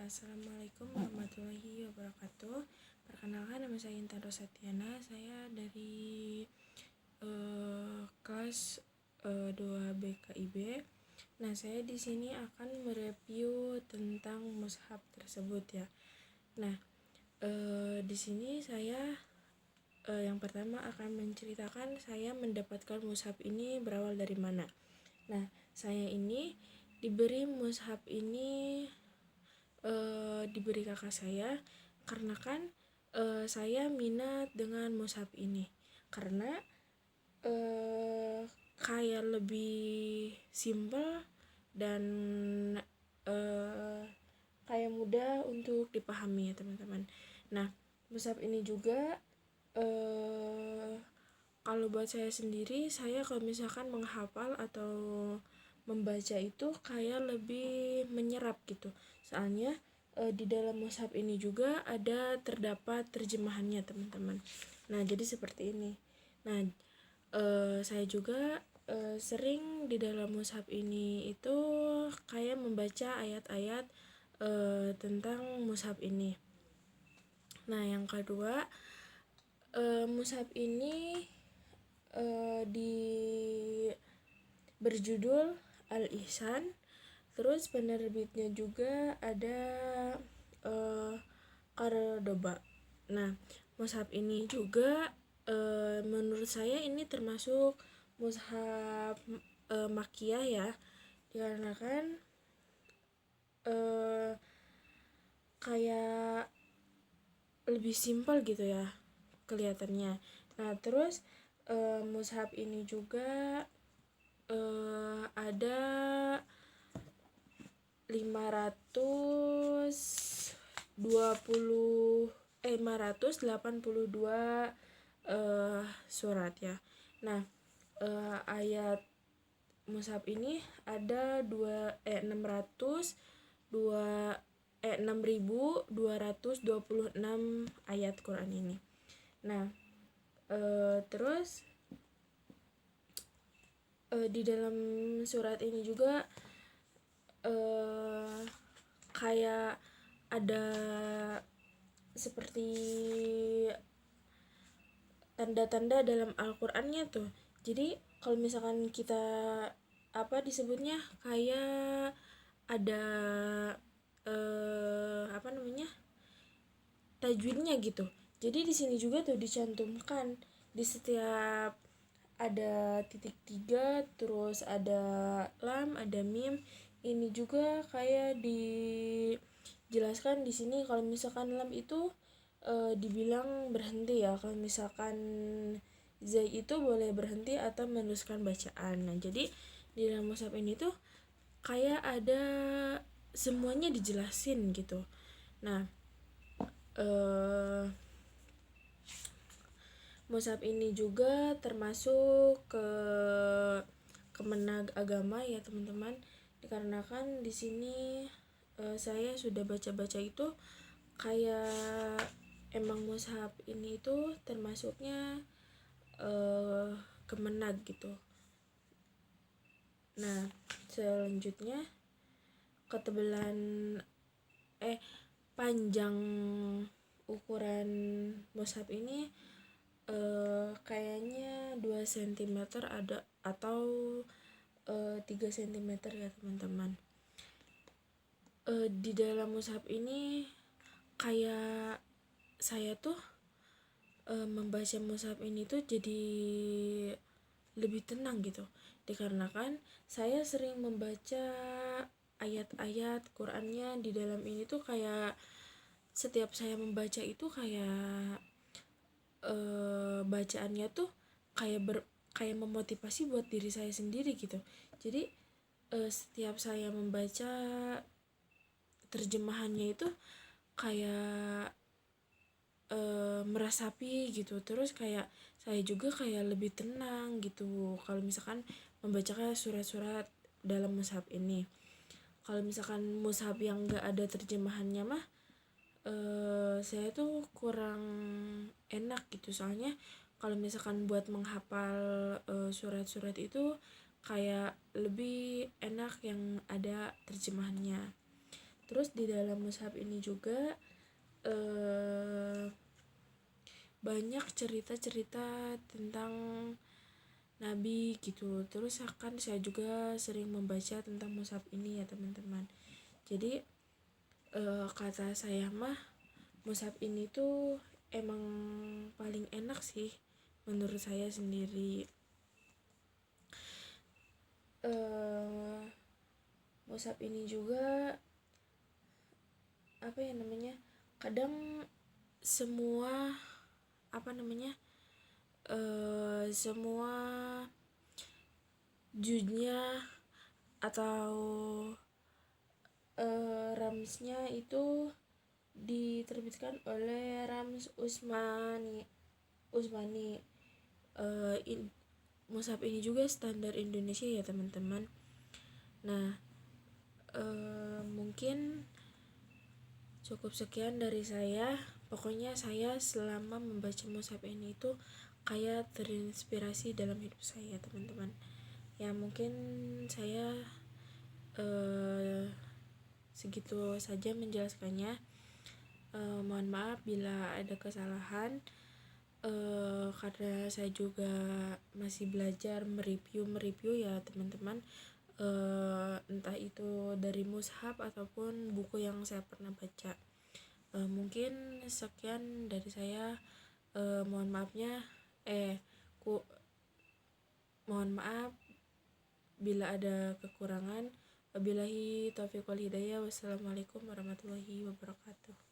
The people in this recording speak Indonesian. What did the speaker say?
Assalamualaikum warahmatullahi wabarakatuh. Perkenalkan, nama saya Intan Rosatiana. Saya dari kelas 2 BKIB. Nah, saya di sini akan mereview tentang mushaf tersebut ya. Nah, di sini saya yang pertama akan menceritakan saya mendapatkan mushaf ini berawal dari mana. Nah, saya ini diberi mushaf ini diberi kakak saya karena kan saya minat dengan mushaf ini karena kayak lebih simple dan kayak mudah untuk dipahami ya teman-teman. Nah, mushaf ini juga kalau buat saya sendiri, saya kalau misalkan menghafal atau membaca itu kayak lebih menyerap gitu. Soalnya di dalam mushaf ini juga terdapat terjemahannya teman-teman. Nah, jadi seperti ini. Nah, saya juga sering di dalam mushaf ini itu kayak membaca ayat-ayat tentang mushaf ini. Nah, yang kedua, mushaf ini berjudul Al-Ihsan. Terus penerbitnya juga ada Qardoba. Nah, mushaf ini juga menurut saya ini termasuk mushaf Makkiyah ya, dikarenakan kayak lebih simpel gitu ya kelihatannya. Nah, terus mushaf ini juga ada 582 surat ya. Nah, ayat mushaf ini ada 6.226 ayat Quran ini. Nah, terus di dalam surat ini juga kayak ada seperti tanda-tanda dalam Al-Qur'annya tuh. Jadi kalau misalkan kita disebutnya kayak ada tajwidnya gitu. Jadi di sini juga tuh dicantumkan di setiap ada titik 3, terus ada lam, ada mim. Ini juga kayak dijelaskan di sini kalau misalkan lam itu dibilang berhenti ya. Kalau misalkan zai itu boleh berhenti atau meneruskan bacaan. Nah, jadi di dalam mushaf ini tuh kayak ada semuanya dijelasin gitu. Nah, mushaf ini juga termasuk ke Kemenag Agama ya teman-teman, dikarenakan di sini saya sudah baca-baca itu kayak emang mushaf ini itu termasuknya Kemenag gitu. Nah, selanjutnya ketebalan panjang ukuran mushaf ini kayaknya 2 cm ada atau 3 cm ya teman-teman. Di dalam mushaf ini kayak saya tuh membaca mushaf ini tuh jadi lebih tenang gitu, dikarenakan saya sering membaca ayat-ayat Qur'annya di dalam ini tuh kayak setiap saya membaca itu kayak bacaannya tuh kayak memotivasi buat diri saya sendiri gitu. Jadi setiap saya membaca terjemahannya itu kayak meresapi gitu. Terus kayak saya juga kayak lebih tenang gitu kalau misalkan membacakan surat-surat dalam mushaf ini. Kalau misalkan mushaf yang gak ada terjemahannya mah saya tuh kurang enak gitu. Soalnya kalau misalkan buat menghafal surat-surat itu kayak lebih enak yang ada terjemahannya. Terus di dalam mushaf ini juga banyak cerita-cerita tentang Nabi gitu. Terus akan saya juga sering membaca tentang mushaf ini ya teman-teman. Jadi kata saya mah mushaf ini tuh emang paling enak sih menurut saya sendiri. Mushaf ini juga apa ya namanya, kadang semua apa namanya semua juznya atau ramsnya itu diterbitkan oleh Rams Usmani. Mushaf ini juga standar Indonesia ya teman-teman. Nah mungkin cukup sekian dari saya. Pokoknya saya selama membaca mushaf ini itu kayak terinspirasi dalam hidup saya teman-teman. Ya mungkin saya segitu saja menjelaskannya. Mohon maaf bila ada kesalahan, karena saya juga masih belajar mereview ya teman-teman, entah itu dari mushaf ataupun buku yang saya pernah baca. Mungkin sekian dari saya. Mohon maafnya mohon maaf bila ada kekurangan. Wabillahi taufiq wal hidayah. Wassalamualaikum warahmatullahi wabarakatuh.